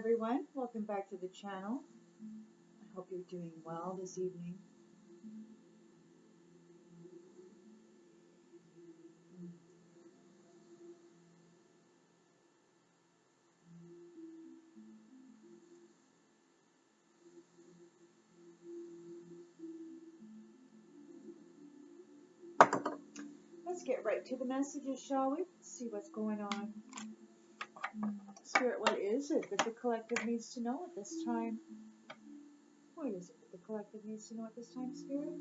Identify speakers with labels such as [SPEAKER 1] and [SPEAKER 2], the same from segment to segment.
[SPEAKER 1] everyone. Welcome back to the channel. I hope you're doing well this evening. Let's get right to the messages, shall we? Let's see what's going on. Spirit, what is it that the collective needs to know at this time? What is it that the collective needs to know at this time, Spirit?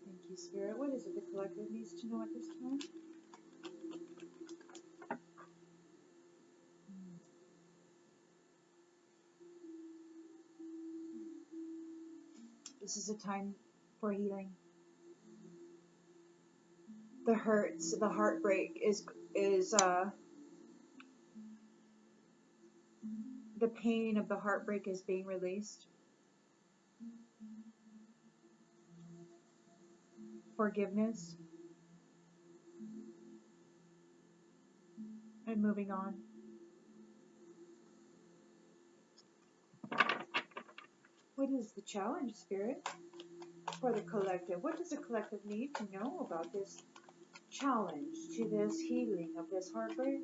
[SPEAKER 1] Thank you, Spirit. What is it the collective needs to know at this time? This is a time for healing. The hurts, the heartbreak is the pain of the heartbreak is being released. Forgiveness and moving on. What is the challenge, Spirit, for the collective? What does the collective need to know about this challenge to this healing of this heartbreak?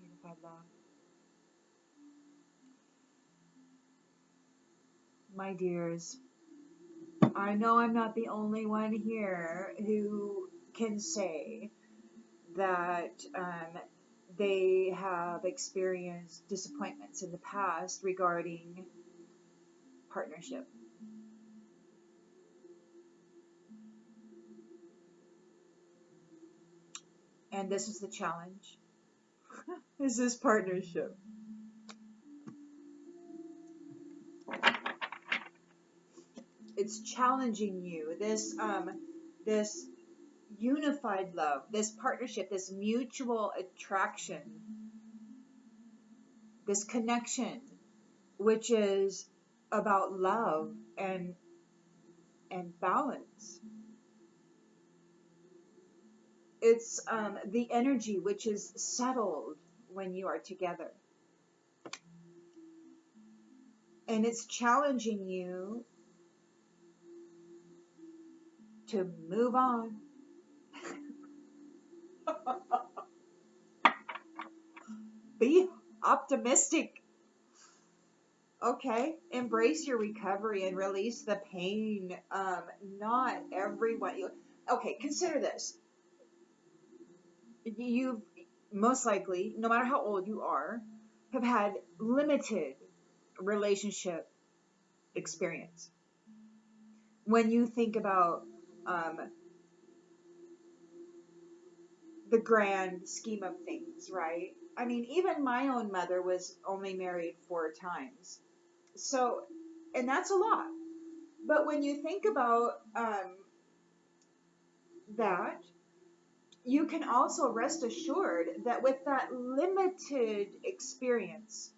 [SPEAKER 1] Unified love. My dears, I know I'm not the only one here who can say that they have experienced disappointments in the past regarding partnership. And this is the challenge. Is this partnership? It's challenging you. This unified love, this partnership, this mutual attraction, this connection, which is about love and balance. It's the energy which is settled when you are together. And it's challenging you to move on. Be optimistic. Okay, embrace your recovery and release the pain. Not everyone. Okay, consider this. You've most likely, no matter how old you are, have had limited relationship experience. When you think about the grand scheme of things, right? I mean, even my own mother was only married 4 times. So, and that's a lot. But when you think about that, you can also rest assured that with that limited experience,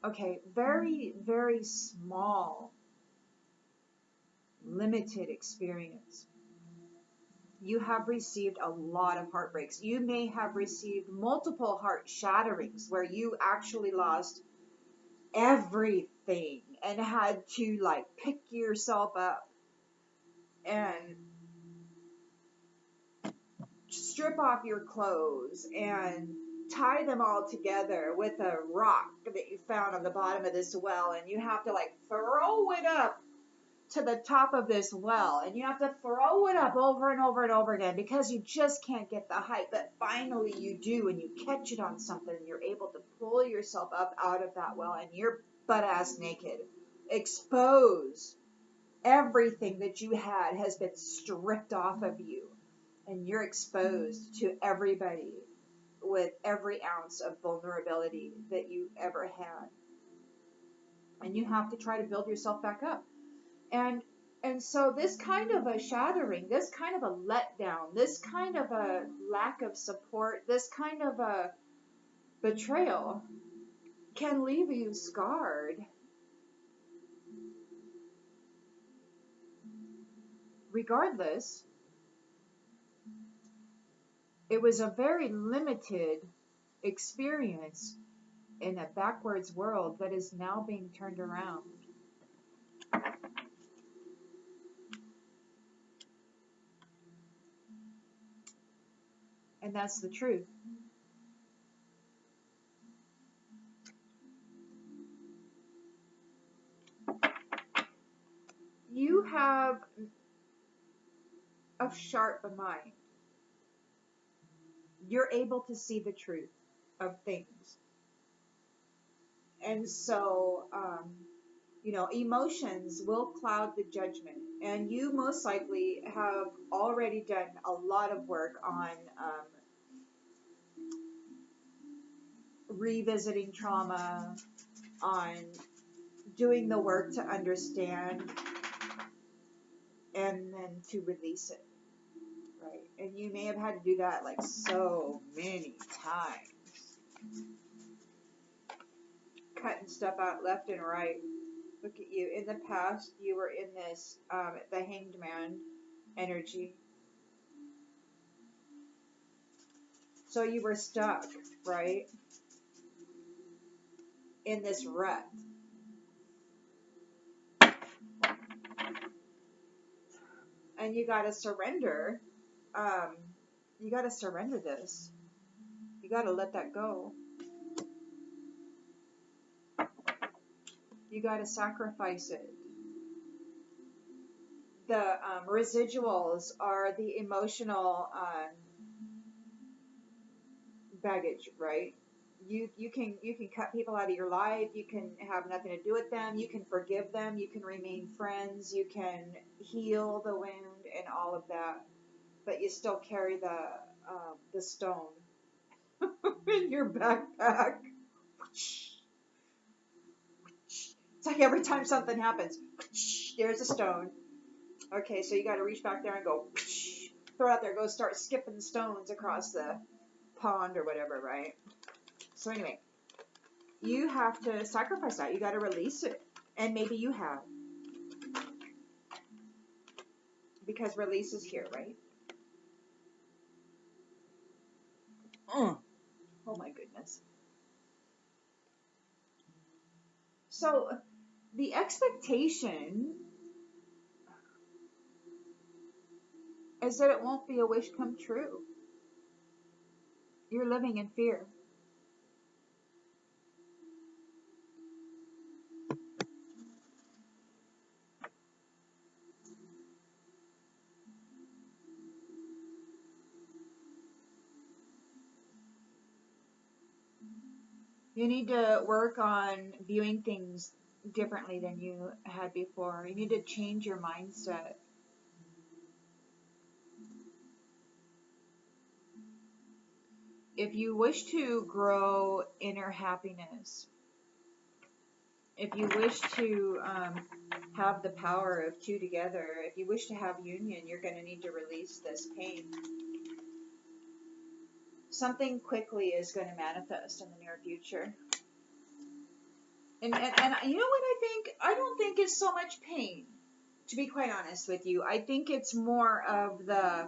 [SPEAKER 1] okay, very, very small, limited experience, you have received a lot of heartbreaks. You may have received multiple heart shatterings where you actually lost everything and had to like pick yourself up and strip off your clothes and tie them all together with a rock that you found on the bottom of this well, and you have to like throw it up to the top of this well, and you have to throw it up over and over and over again because you just can't get the height. But finally you do, and you catch it on something, and you're able to pull yourself up out of that well, and you're butt ass naked, exposed. Everything that you had has been stripped off of you, and you're exposed to everybody with every ounce of vulnerability that you ever had. And you have to try to build yourself back up. And And so this kind of a shattering, this kind of a letdown, this kind of a lack of support, this kind of a betrayal can leave you scarred. Regardless, it was a very limited experience in a backwards world that is now being turned around. And that's the truth. You have a sharp mind. You're able to see the truth of things. And so, emotions will cloud the judgment. And you most likely have already done a lot of work on revisiting trauma, on doing the work to understand, and then to release it, right? And you may have had to do that like so many times. Cutting stuff out left and right. Look at you. In the past, you were in this, the Hanged Man energy. So you were stuck, right? In this rut. And you gotta surrender. You gotta surrender this. You gotta let that go. You gotta sacrifice it. The residuals are the emotional baggage, right? You can cut people out of your life. You can have nothing to do with them. You can forgive them. You can remain friends. You can heal the wound and all of that, but you still carry the stone in your backpack. It's like every time something happens, there's a stone. Okay, so you got to reach back there and go, throw it out there, go start skipping stones across the pond or whatever, right? So anyway, you have to sacrifice that. You got to release it. And maybe you have. Because release is here, right? Oh my goodness. So the expectation is that it won't be a wish come true. You're living in fear. You need to work on viewing things differently than you had before. You need to change your mindset. If you wish to grow inner happiness, if you wish to have the power of two together, if you wish to have union, you're going to need to release this pain. Something quickly is going to manifest in the near future. And you know what I think? I don't think it's so much pain, to be quite honest with you. I think it's more of the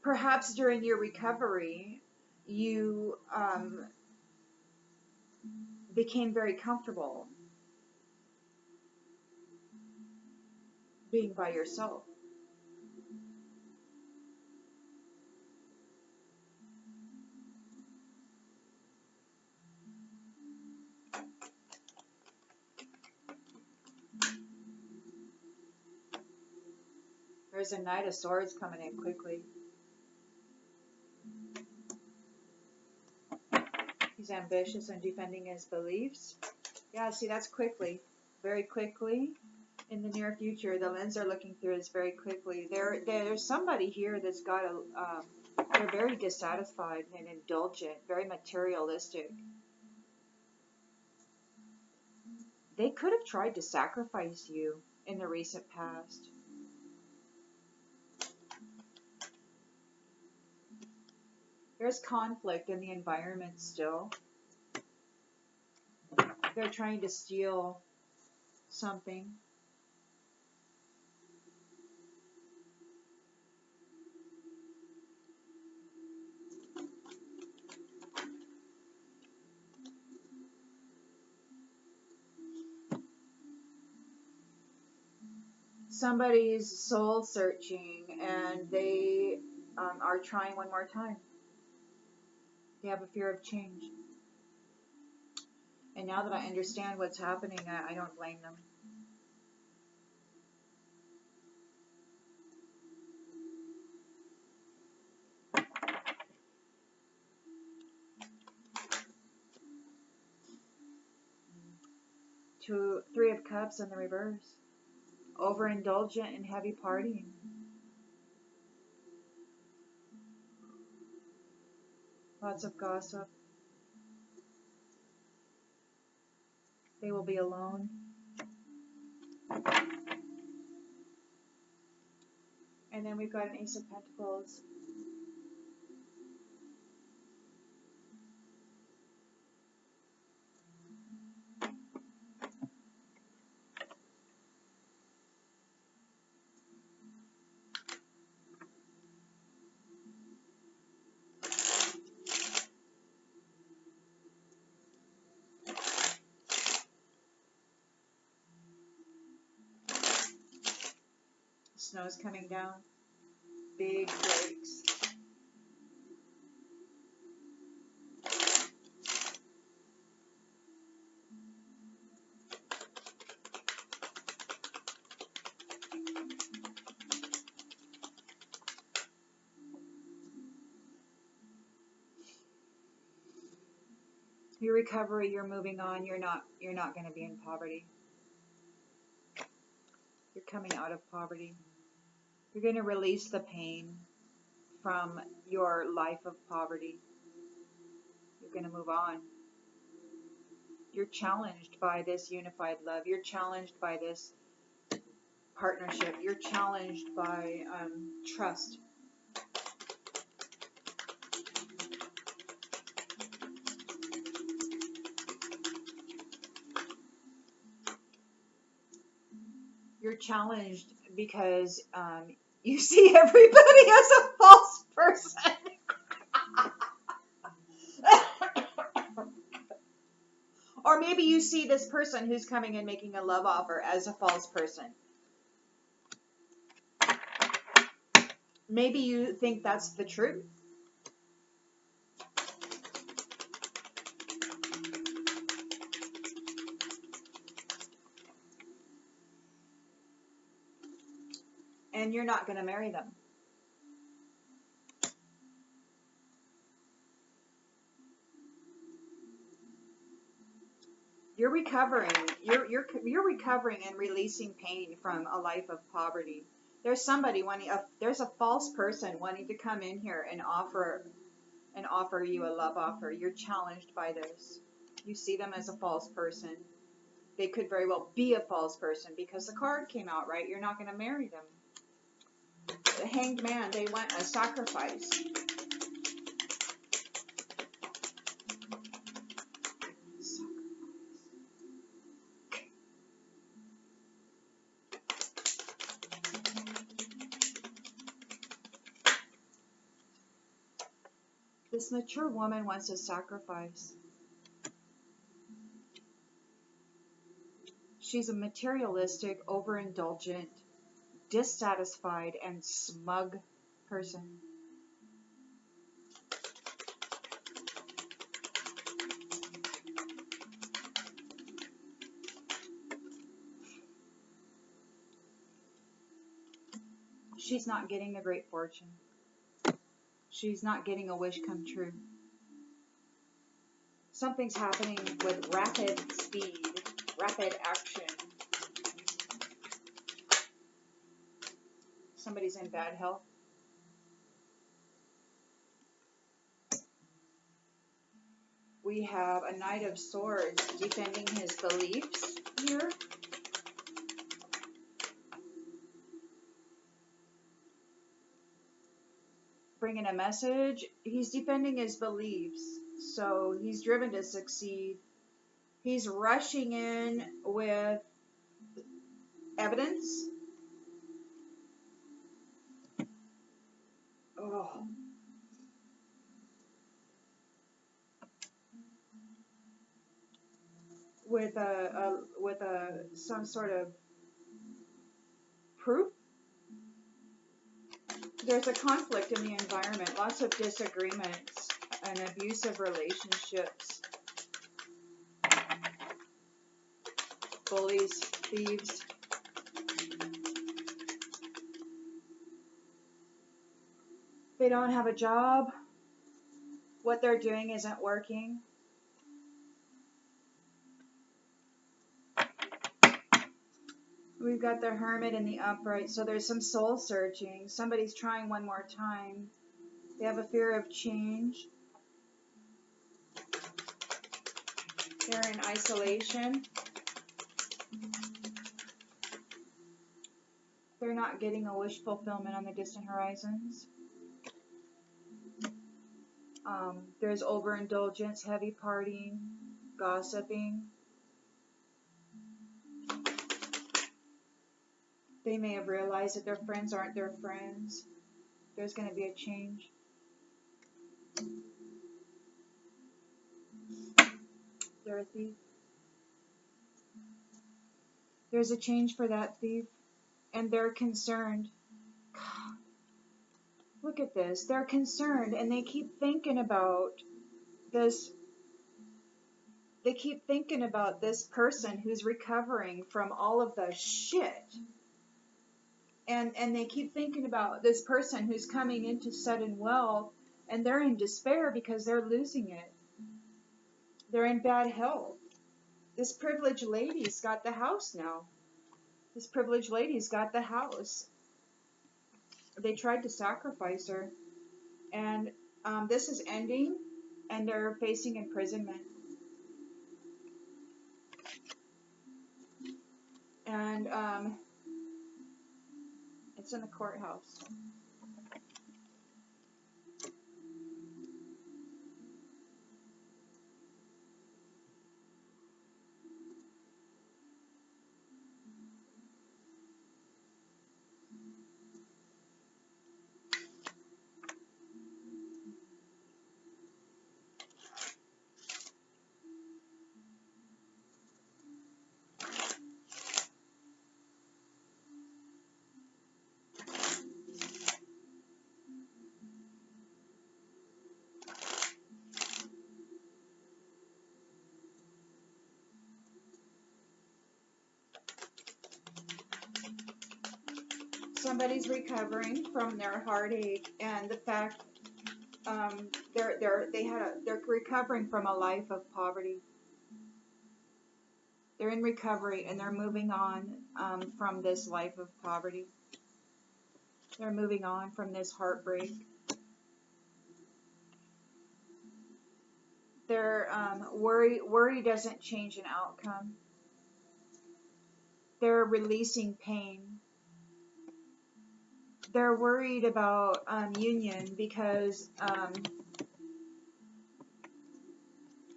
[SPEAKER 1] perhaps during your recovery, you became very comfortable being by yourself. There's a Knight of Swords coming in quickly. He's ambitious and defending his beliefs. Yeah, see, that's quickly. Very quickly. In the near future, the lens are looking through this very quickly. There's somebody here that's got they're very dissatisfied and indulgent, very materialistic. They could have tried to sacrifice you in the recent past. There's conflict in the environment still. They're trying to steal something. Somebody's soul searching, and they are trying one more time. They have a fear of change. And now that I understand what's happening, I don't blame them. Three of Cups in the reverse. Overindulgent and heavy partying. Lots of gossip. They will be alone. And then we've got an Ace of Pentacles. Snow's coming down. Big breaks. Your recovery, you're moving on. You're not going to be in poverty. You're coming out of poverty. You're going to release the pain from your life of poverty. You're going to move on. You're challenged by this unified love. You're challenged by this partnership. You're challenged by trust. You're challenged because you see everybody as a false person. Or maybe you see this person who's coming and making a love offer as a false person. Maybe you think that's the truth. And you're not going to marry them. You're recovering. You're recovering and releasing pain from a life of poverty. There's somebody there's a false person wanting to come in here and offer you a love offer. You're challenged by this. You see them as a false person. They could very well be a false person because the card came out, right? You're not going to marry them. The Hanged Man, they want a sacrifice. This mature woman wants a sacrifice. She's a materialistic, overindulgent, dissatisfied, and smug person. She's not getting the great fortune. She's not getting a wish come true. Something's happening with rapid speed, rapid action. Somebody's in bad health. We have a Knight of Swords defending his beliefs here. Bringing a message. He's defending his beliefs. So he's driven to succeed. He's rushing in with evidence. Oh. With some sort of proof. There's a conflict in the environment, lots of disagreements and abusive relationships. Bullies, thieves. They don't have a job. What they're doing isn't working. We've got the Hermit and the Upright, so there's some soul searching. Somebody's trying one more time. They have a fear of change. They're in isolation. They're not getting a wish fulfillment on the distant horizons. There's overindulgence, heavy partying, gossiping. They may have realized that their friends aren't their friends. There's going to be a change. They're a thief. There's a change for that thief. And they're concerned. God, look at this. They're concerned and they keep thinking about this. They keep thinking about this person who's recovering from all of the shit. And they keep thinking about this person who's coming into sudden wealth, and they're in despair because they're losing it. They're in bad health. This privileged lady's got the house now. This privileged lady's got the house. They tried to sacrifice her. And this is ending, and they're facing imprisonment. And it's in the courthouse. Somebody's recovering from their heartache and the fact they're recovering from a life of poverty. They're in recovery and they're moving on from this life of poverty. They're moving on from this heartbreak. Their worry doesn't change an outcome. They're releasing pain. They're worried about union because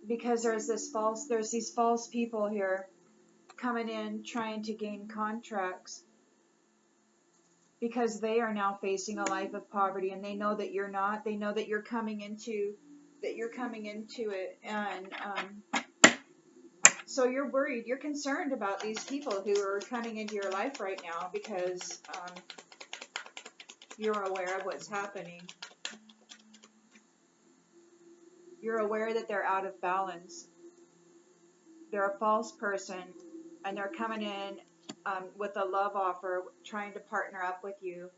[SPEAKER 1] there's these false people here coming in trying to gain contracts because they are now facing a life of poverty and they know that you're not. They know that you're coming into it, and so you're worried. You're concerned about these people who are coming into your life right now because you're aware of what's happening. You're aware that they're out of balance. They're a false person, and they're coming in with a love offer, trying to partner up with you,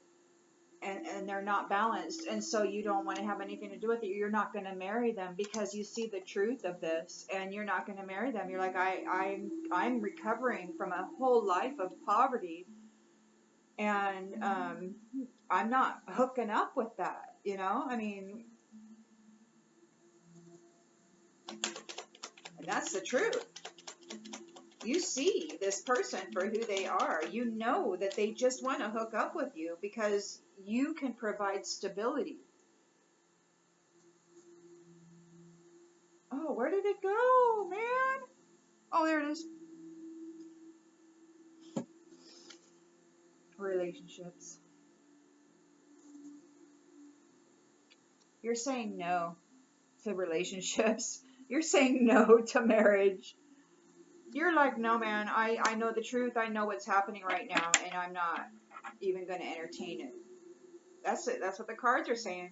[SPEAKER 1] and they're not balanced, and so you don't want to have anything to do with it. You're not going to marry them because you see the truth of this, and you're not going to marry them. You're like, I'm recovering from a whole life of poverty, And I'm not hooking up with that, you know? I mean, and that's the truth. You see this person for who they are. You know that they just want to hook up with you because you can provide stability. Oh, where did it go, man? Oh, there it is. Relationships. You're saying no to relationships. You're saying no to marriage. You're like, no, man, I know the truth. I know what's happening right now, and I'm not even going to entertain it. That's it. That's what the cards are saying.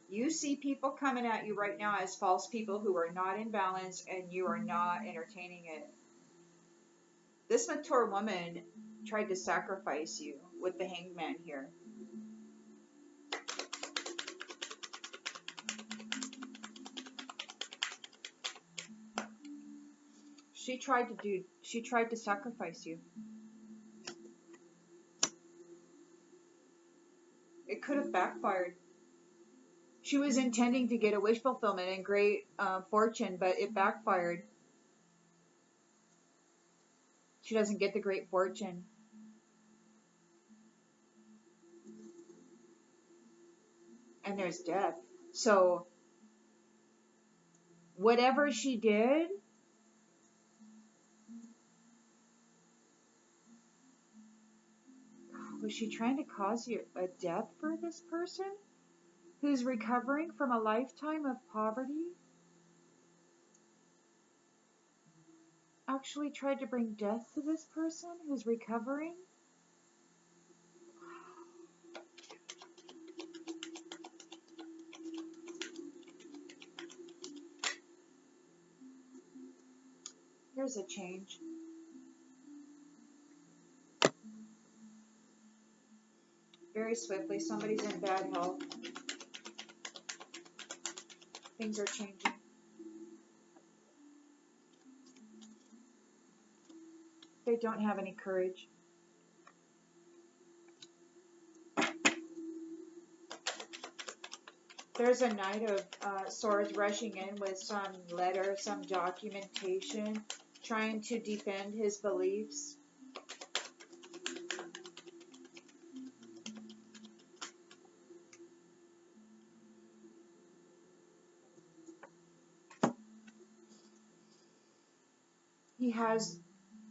[SPEAKER 1] You see people coming at you right now as false people who are not in balance, and you are not entertaining it. This mature woman tried to sacrifice you with the hangman here. She tried to sacrifice you. It could have backfired. She was intending to get a wish fulfillment and great fortune, but it backfired. She doesn't get the great fortune. And there's death. So, whatever she did, was she trying to cause you a death for this person who's recovering from a lifetime of poverty? Actually tried to bring death to this person who's recovering? Here's a change. Very swiftly, somebody's in bad health. Things are changing. They don't have any courage. There's a Knight of Swords rushing in with some letter, some documentation, trying to defend his beliefs.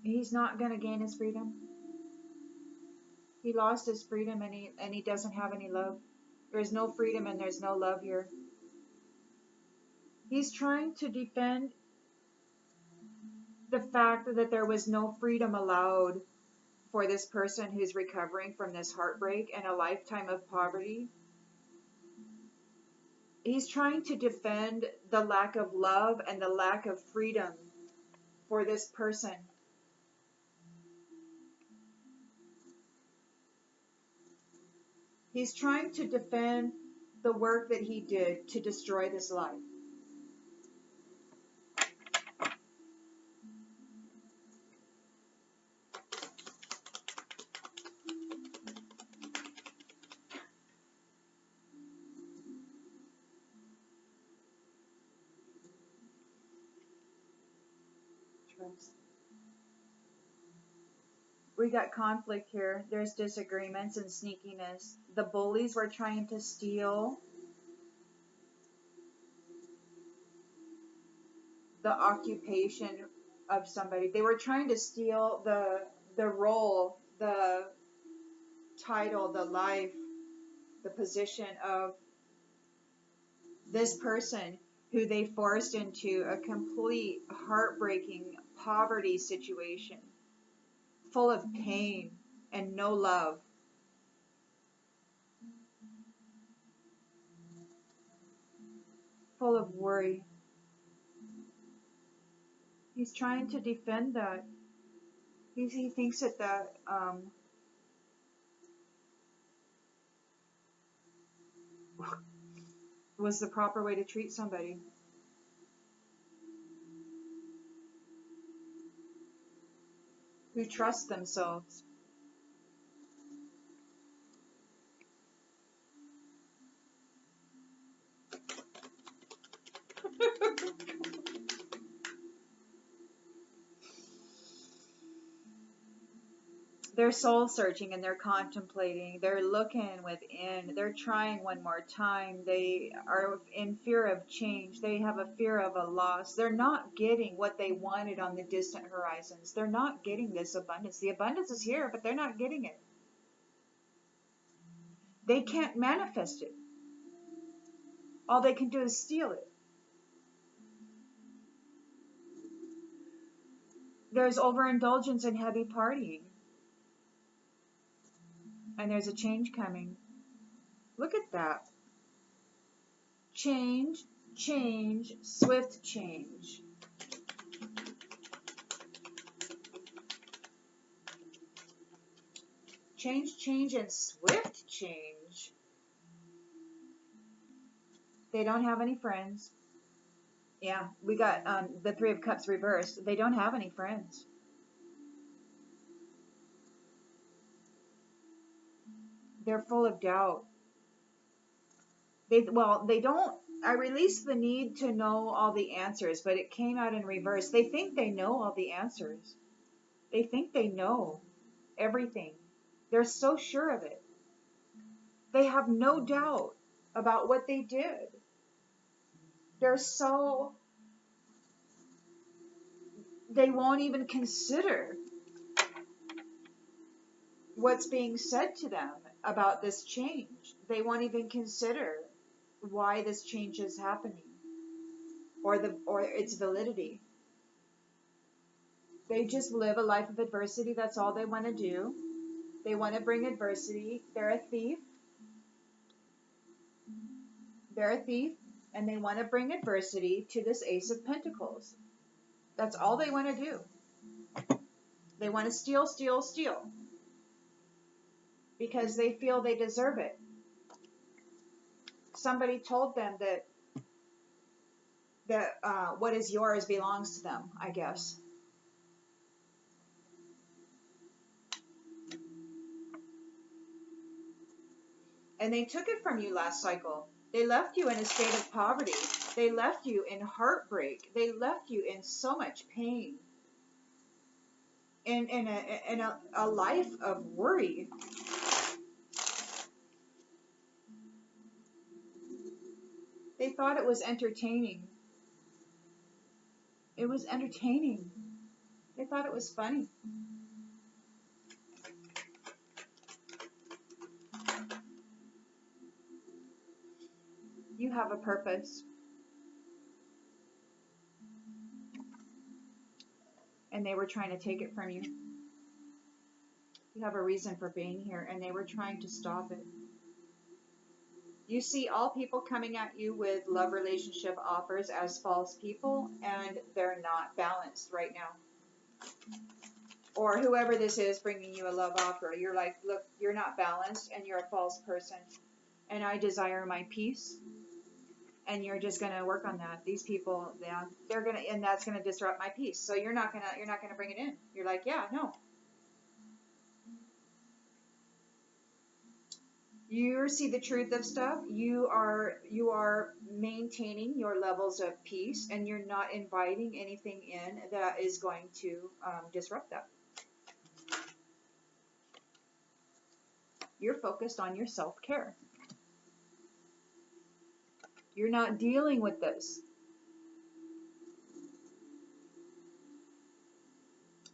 [SPEAKER 1] He's not going to gain his freedom. He lost his freedom, and he doesn't have any love. There's no freedom and there's no love here. He's trying to defend the fact that there was no freedom allowed for this person who's recovering from this heartbreak and a lifetime of poverty. He's trying to defend the lack of love and the lack of freedom for this person. He's trying to defend the work that he did to destroy this life. Trust. We got conflict here. There's disagreements and sneakiness. The bullies were trying to steal the occupation of somebody. They were trying to steal the role, the title, the life, the position of this person who they forced into a complete heartbreaking poverty situation, full of pain and no love. Full of worry. He's trying to defend that. He thinks that was the proper way to treat somebody. Who trusts themselves. They're soul searching and they're contemplating. They're looking within. They're trying one more time. They are in fear of change. They have a fear of a loss. They're not getting what they wanted on the distant horizons. They're not getting this abundance. The abundance is here, but they're not getting it. They can't manifest it. All they can do is steal it. There's overindulgence and heavy partying. And there's a change coming. Look at that. Change, change, swift change. Change, change, and swift change. They don't have any friends. Yeah, we got the Three of Cups reversed. They don't have any friends. They're full of doubt. They don't. I released the need to know all the answers, but it came out in reverse. They think they know all the answers. They think they know everything. They're so sure of it. They have no doubt about what they did. They won't even consider what's being said to them about this change. They won't even consider why this change is happening or its validity. They just live a life of adversity. That's all they want to do. They want to bring adversity. They're a thief. They're a thief, and they want to bring adversity to this Ace of Pentacles. That's all they want to do. They want to steal, steal, steal. Because they feel they deserve it. Somebody told them that what is yours belongs to them, I guess. And they took it from you last cycle. They left you in a state of poverty. They left you in heartbreak. They left you in so much pain. In a life of worry. They thought it was entertaining. It was entertaining. They thought it was funny. You have a purpose. And they were trying to take it from you. You have a reason for being here, and they were trying to stop it. You see all people coming at you with love relationship offers as false people, and they're not balanced right now. Or whoever this is bringing you a love offer, you're like, look, you're not balanced, and you're a false person, and I desire my peace. And you're just gonna work on that. These people, yeah, they're gonna, and that's gonna disrupt my peace. So you're not gonna bring it in. You're like, yeah, no. You see the truth of stuff. You are maintaining your levels of peace, and you're not inviting anything in that is going to disrupt that. You're focused on your self-care. You're not dealing with this.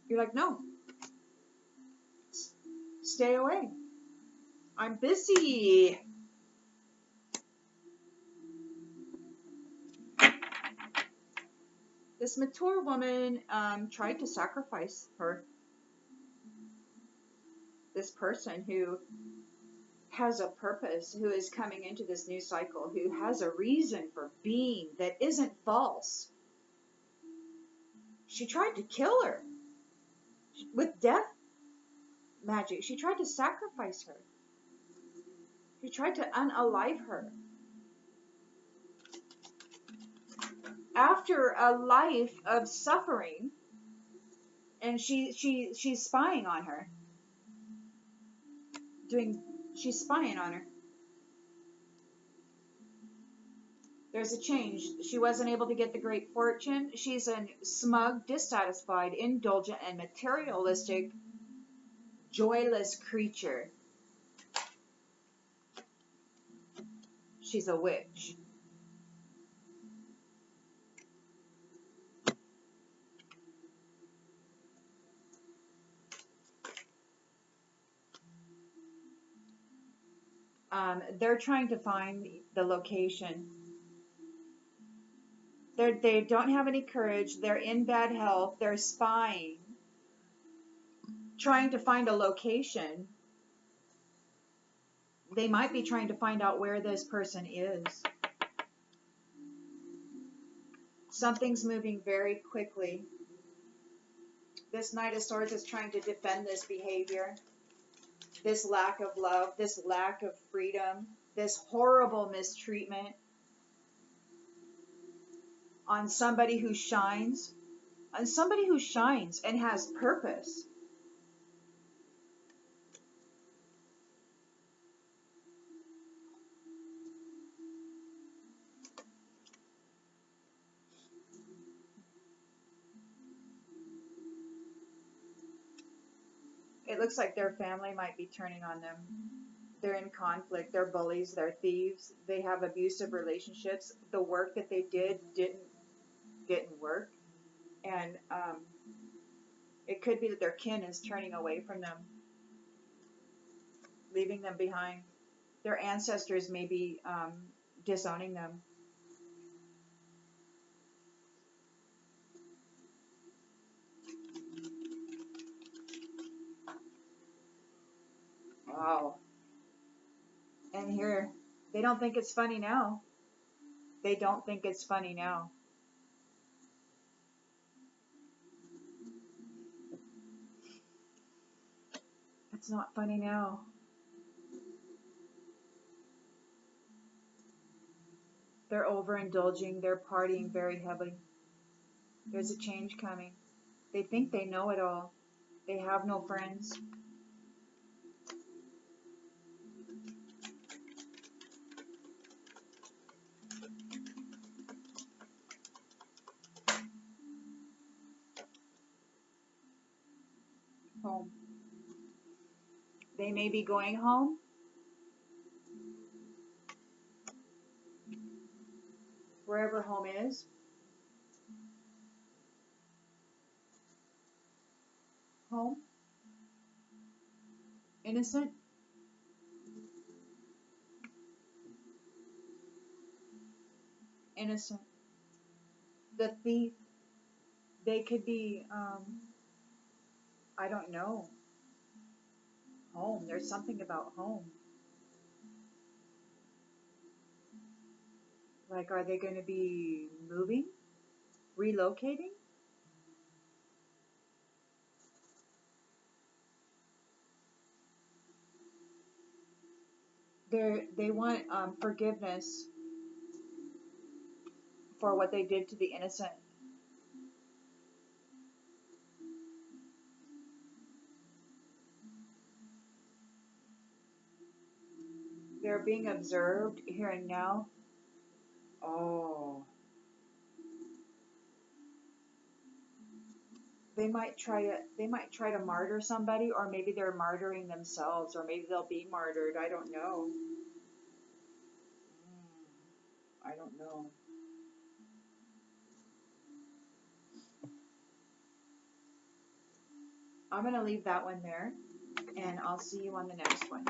[SPEAKER 1] You're like, no. Stay away. I'm busy. This mature woman tried to sacrifice her. This person who has a purpose, who is coming into this new cycle, who has a reason for being that isn't false. She tried to kill her with death magic. She tried to sacrifice her. She tried to unalive her. After a life of suffering, and she's spying on her. She's spying on her. There's a change. She wasn't able to get the great fortune. She's a smug, dissatisfied, indulgent, and materialistic joyless creature. She's a witch. They're trying to find the location. They don't have any courage. They're in bad health. They're spying, trying to find a location. They might be trying to find out where this person is. Something's moving very quickly. This Knight of Swords is trying to defend this behavior, this lack of love, this lack of freedom, this horrible mistreatment on somebody who shines, and has purpose. It looks like their family might be turning on them. They're in conflict. They're bullies. They're thieves. They have abusive relationships. The work that they didn't work. And it could be that their kin is turning away from them, leaving them behind. Their ancestors may be disowning them. Wow. And here, they don't think it's funny now. They don't think it's funny now. It's not funny now. They're overindulging. They're partying very heavily. There's a change coming. They think they know it all. They have no friends. Home. They may be going home. Wherever home is. Home. Innocent. Innocent. The thief. They could be, I don't know. Home. There's something about home. Like, are they going to be moving? Relocating? They want forgiveness for what they did to the innocent. They're being observed here and now. Oh. They might try to martyr somebody, or maybe they're martyring themselves, or maybe they'll be martyred. I don't know. I don't know. I'm going to leave that one there, and I'll see you on the next one.